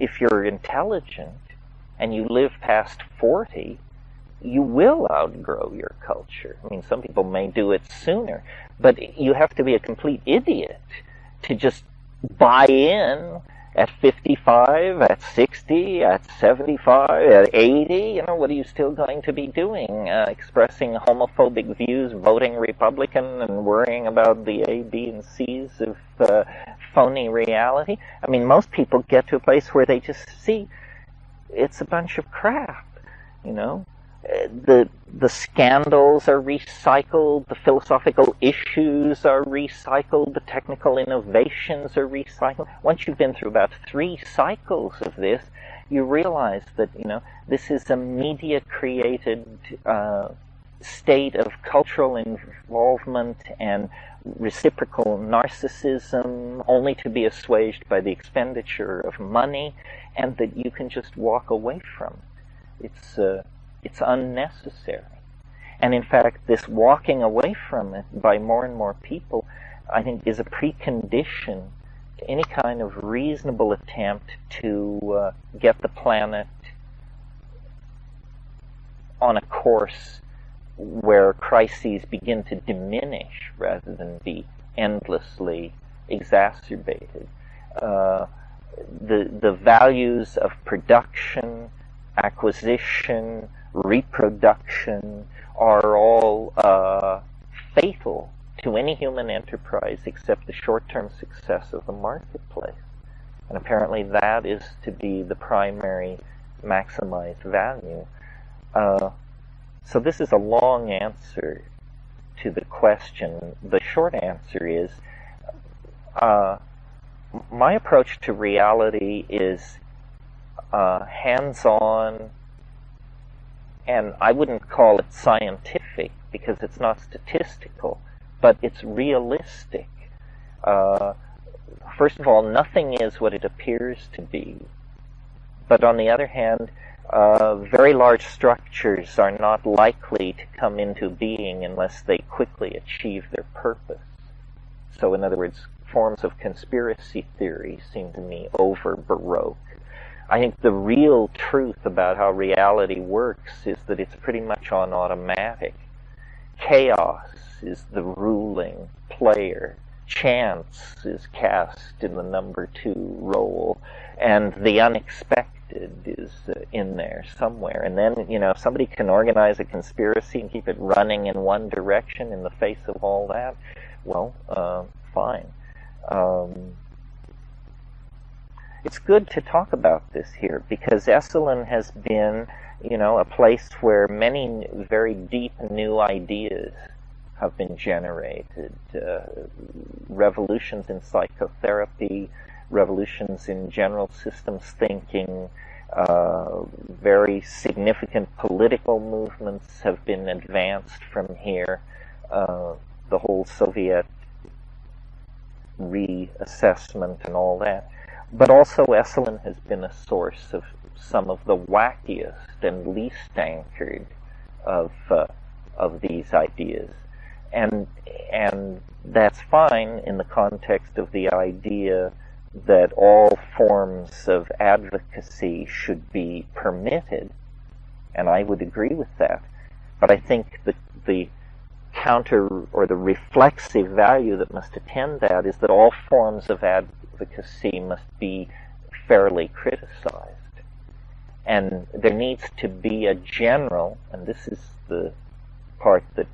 if you're intelligent and you live past 40, you will outgrow your culture. I mean, some people may do it sooner, but you have to be a complete idiot to just buy in at 55, at 60, at 75, at 80. You know, what are you still going to be doing? Expressing homophobic views, voting Republican, and worrying about the A, B, and C's of phony reality? I mean, most people get to a place where they just see it's a bunch of crap, you know? The scandals are recycled, the philosophical issues are recycled, the technical innovations are recycled. Once you've been through about 3 cycles of this, you realize that, you know, this is a media-created state of cultural involvement and reciprocal narcissism, only to be assuaged by the expenditure of money, and that you can just walk away from. It's unnecessary. And in fact, this walking away from it by more and more people, I think, is a precondition to any kind of reasonable attempt to get the planet on a course where crises begin to diminish rather than be endlessly exacerbated. The values of production, acquisition, reproduction are all fatal to any human enterprise except the short-term success of the marketplace. And apparently that is to be the primary maximized value. So this is a long answer to the question. The short answer is my approach to reality is hands-on, and I wouldn't call it scientific because it's not statistical, but it's realistic. First of all, nothing is what it appears to be. But on the other hand, very large structures are not likely to come into being unless they quickly achieve their purpose. So in other words, forms of conspiracy theory seem to me over-baroque. I think the real truth about how reality works is that it's pretty much on automatic. Chaos is the ruling player. Chance is cast in the number 2 role, and the unexpected is in there somewhere. And then, you know, if somebody can organize a conspiracy and keep it running in one direction in the face of all that, well, fine. It's good to talk about this here because Esalen has been, you know, a place where many very deep new ideas have been generated. Revolutions in psychotherapy, revolutions in general systems thinking, very significant political movements have been advanced from here. The whole Soviet reassessment and all that. But also Esalen has been a source of some of the wackiest and least anchored of these ideas. And that's fine in the context of the idea that all forms of advocacy should be permitted, and I would agree with that. But I think that the counter or the reflexive value that must attend that is that all forms of advocacy must be fairly criticized. And there needs to be a general, and this is the part that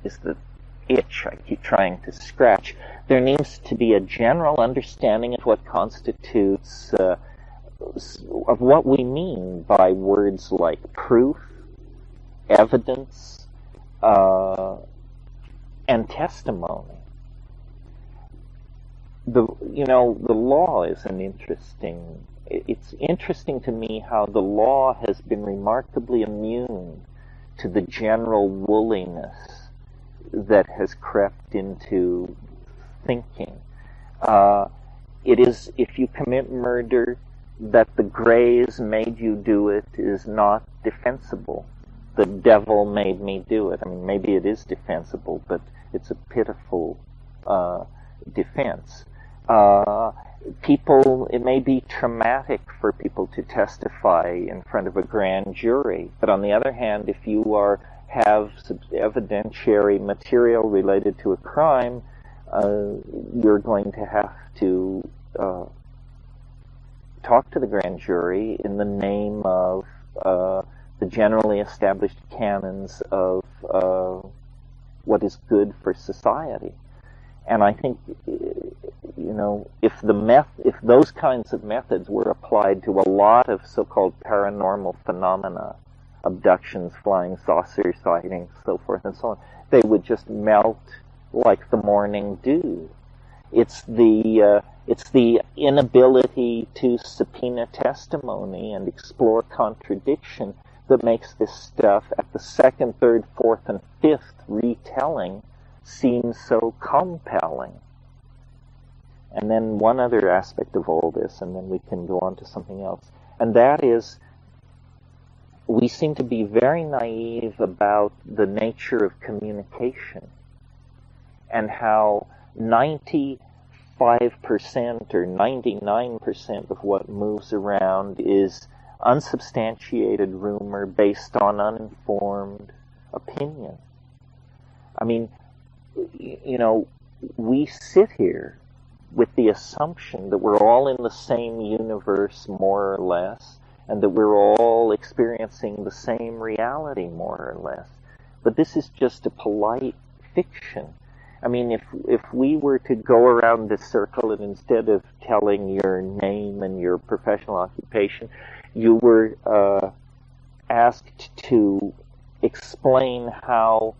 is the itch I keep trying to scratch, there needs to be a general understanding of what constitutes, of what we mean by words like proof, evidence, and testimony. The law is it's interesting to me how the law has been remarkably immune to the general woolliness that has crept into thinking. It is, if you commit murder, that the Greys made you do it is not defensible. The devil made me do it. I mean, maybe it is defensible, but it's a pitiful defense. it may be traumatic for people to testify in front of a grand jury, but on the other hand, if you have evidentiary material related to a crime, you're going to have to talk to the grand jury in the name of the generally established canons of what is good for society. And I think, if those kinds of methods were applied to a lot of so-called paranormal phenomena, abductions, flying saucer sightings, so forth and so on, they would just melt like the morning dew. It's the inability to subpoena testimony and explore contradiction that makes this stuff at the second, third, fourth, and fifth retelling seem so compelling. And then one other aspect of all this, and then we can go on to something else, and that is we seem to be very naive about the nature of communication and how 95% or 99% of what moves around is unsubstantiated rumor based on uninformed opinion. I mean, we sit here with the assumption that we're all in the same universe, more or less, and that we're all experiencing the same reality, more or less. But this is just a polite fiction. I mean, if we were to go around this circle and instead of telling your name and your professional occupation, you were asked to explain how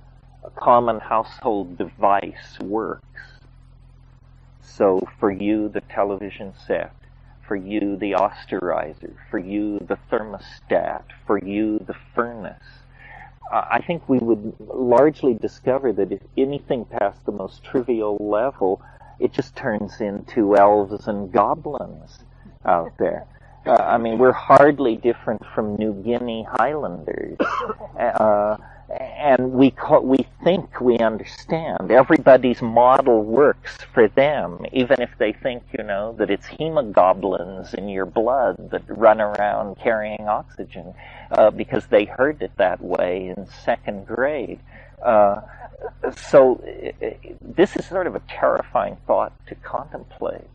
a common household device works. So for you, the television set. For you, the osterizer. For you, the thermostat. For you, the furnace. I think we would largely discover that if anything past the most trivial level, it just turns into elves and goblins out there. I mean, we're hardly different from New Guinea Highlanders. And we think we understand. Everybody's model works for them, even if they think, that it's hemoglobins in your blood that run around carrying oxygen, because they heard it that way in second grade. So this is sort of a terrifying thought to contemplate,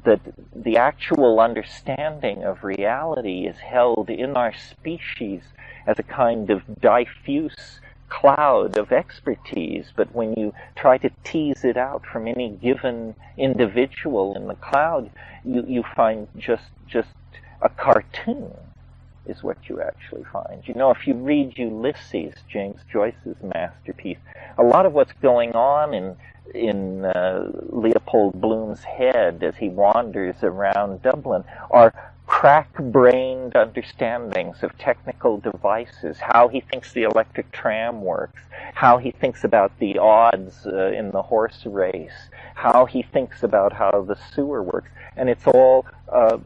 that the actual understanding of reality is held in our species as a kind of diffuse cloud of expertise, but when you try to tease it out from any given individual in the cloud, you find just a cartoon is what you actually find. If you read Ulysses, James Joyce's masterpiece, a lot of what's going on in Leopold Bloom's head as he wanders around Dublin are crack-brained understandings of technical devices, how he thinks the electric tram works, how he thinks about the odds in the horse race, how he thinks about how the sewer works, and it's all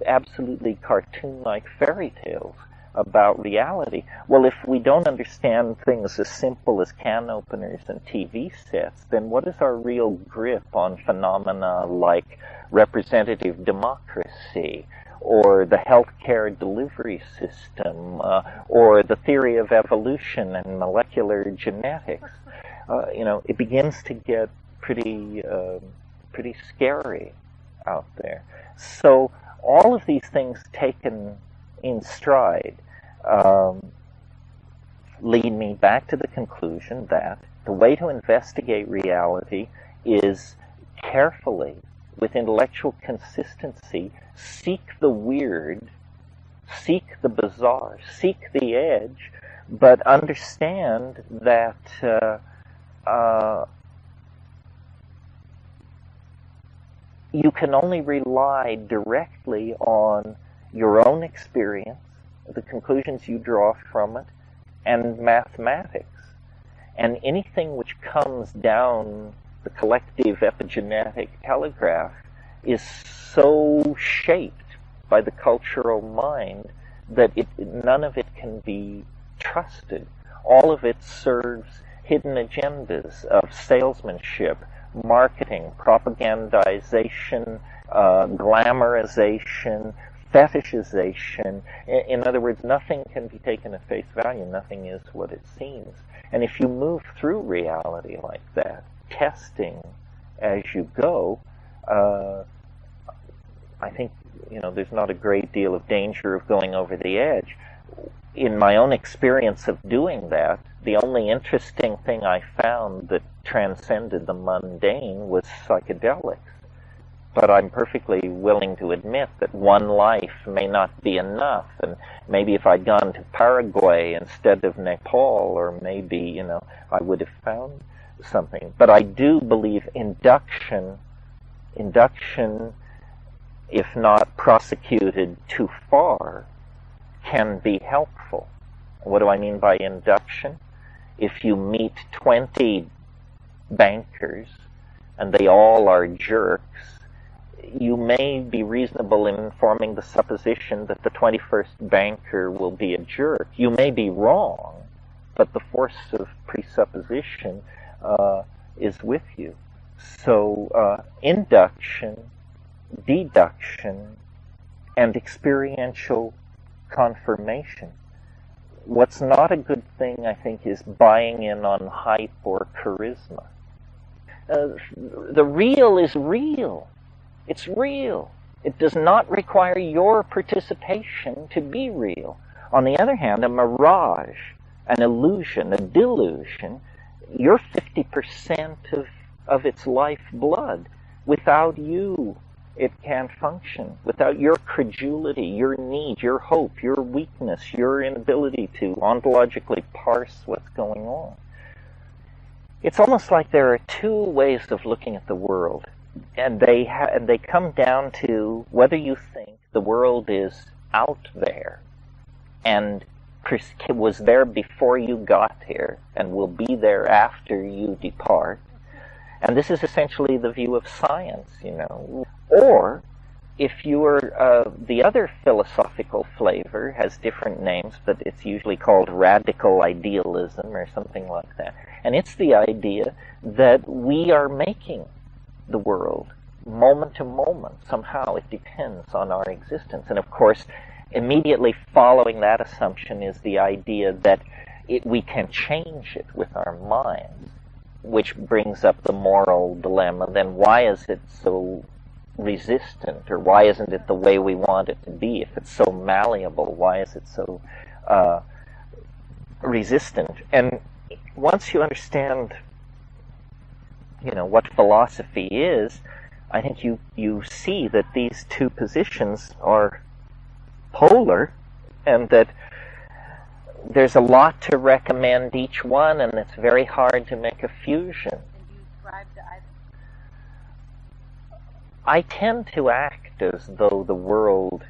absolutely cartoon-like fairy tales about reality. Well, if we don't understand things as simple as can openers and TV sets, then what is our real grip on phenomena like representative democracy, or the healthcare delivery system, or the theory of evolution and molecular genetics? It begins to get pretty scary out there. So all of these things taken in stride lead me back to the conclusion that the way to investigate reality is carefully, with intellectual consistency, seek the weird, seek the bizarre, seek the edge, but understand that you can only rely directly on your own experience, the conclusions you draw from it, and mathematics. And anything which comes down the collective epigenetic telegraph is so shaped by the cultural mind that none of it can be trusted. All of it serves hidden agendas of salesmanship, marketing, propagandization, glamorization, fetishization. In other words, nothing can be taken at face value. Nothing is what it seems. And if you move through reality like that, testing as you go, I think, there's not a great deal of danger of going over the edge. In my own experience of doing that, the only interesting thing I found that transcended the mundane was psychedelics. But I'm perfectly willing to admit that one life may not be enough, and maybe if I'd gone to Paraguay instead of Nepal, or maybe, I would have found something. But I do believe induction, if not prosecuted too far, can be helpful. What do I mean by induction? If you meet 20 bankers and they all are jerks, you may be reasonable in forming the supposition that the 21st banker will be a jerk. You may be wrong, but the force of presupposition is with you. So induction, deduction, and experiential confirmation. What's not a good thing, I think, is buying in on hype or charisma. The real is real. It's real. It does not require your participation to be real. On the other hand, a mirage, an illusion, a delusion, you're 50% of its lifeblood. Without you, it can't function. Without your credulity, your need, your hope, your weakness, your inability to ontologically parse what's going on. It's almost like there are two ways of looking at the world, and they come down to whether you think the world is out there and was there before you got here and will be there after you depart. And this is essentially the view of science, Or if you are the other philosophical flavor, has different names, but it's usually called radical idealism or something like that. And it's the idea that we are making the world moment to moment. Somehow it depends on our existence. And of course, immediately following that assumption is the idea that we can change it with our minds, which brings up the moral dilemma. Then why is it so resistant, or why isn't it the way we want it to be? If it's so malleable, why is it so resistant? And once you understand, what philosophy is, I think you see that these two positions are polar, and that there's a lot to recommend each one, and it's very hard to make a fusion. And do you ascribe to either? I tend to act as though the world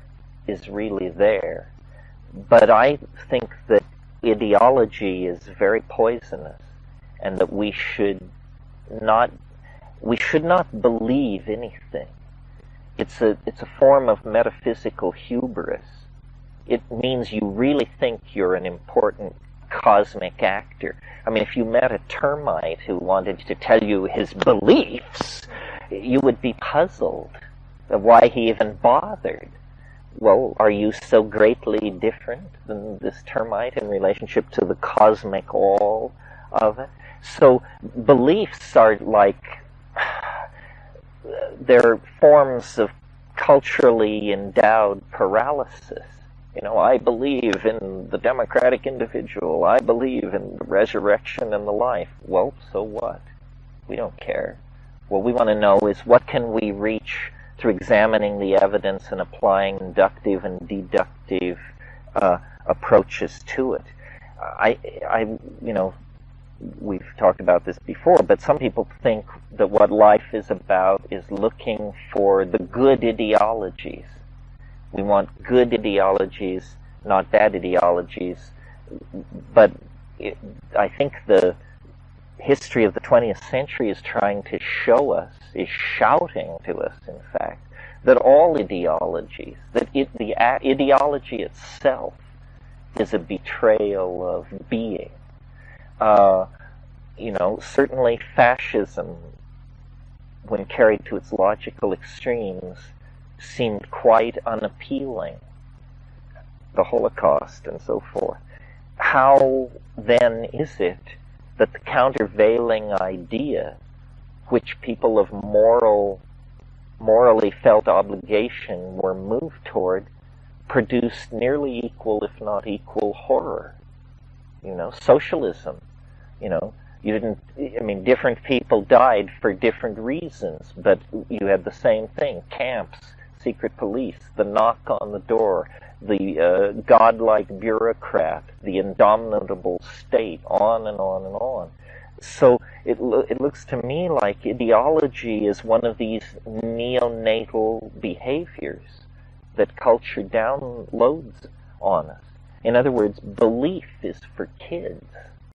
is really there, but I think that ideology is very poisonous, and that we should not believe anything. It's a form of metaphysical hubris. It means you really think you're an important cosmic actor. I mean, if you met a termite who wanted to tell you his beliefs, you would be puzzled of why he even bothered. Well, are you so greatly different than this termite in relationship to the cosmic all of it? So beliefs are like, they're forms of culturally endowed paralysis. I believe in the democratic individual. I believe in the resurrection and the life. Well, so what? We don't care. What we want to know is, what can we reach through examining the evidence and applying inductive and deductive approaches to it. We've talked about this before, but some people think that what life is about is looking for the good ideologies. We want good ideologies, not bad ideologies. But I think the history of the 20th century is trying to show us, is shouting to us, in fact, that all ideologies, the ideology itself is a betrayal of being. Certainly fascism when carried to its logical extremes, seemed quite unappealing. The Holocaust and so forth. How then is it that the countervailing idea, which people of morally felt obligation were moved toward, produced nearly equal, if not equal, horror? Socialism. Different people died for different reasons, but you had the same thing. Camps, secret police, the knock on the door, the godlike bureaucrat, the indomitable state, on and on and on. So it looks to me like ideology is one of these neonatal behaviors that culture downloads on us. In other words, belief is for kids.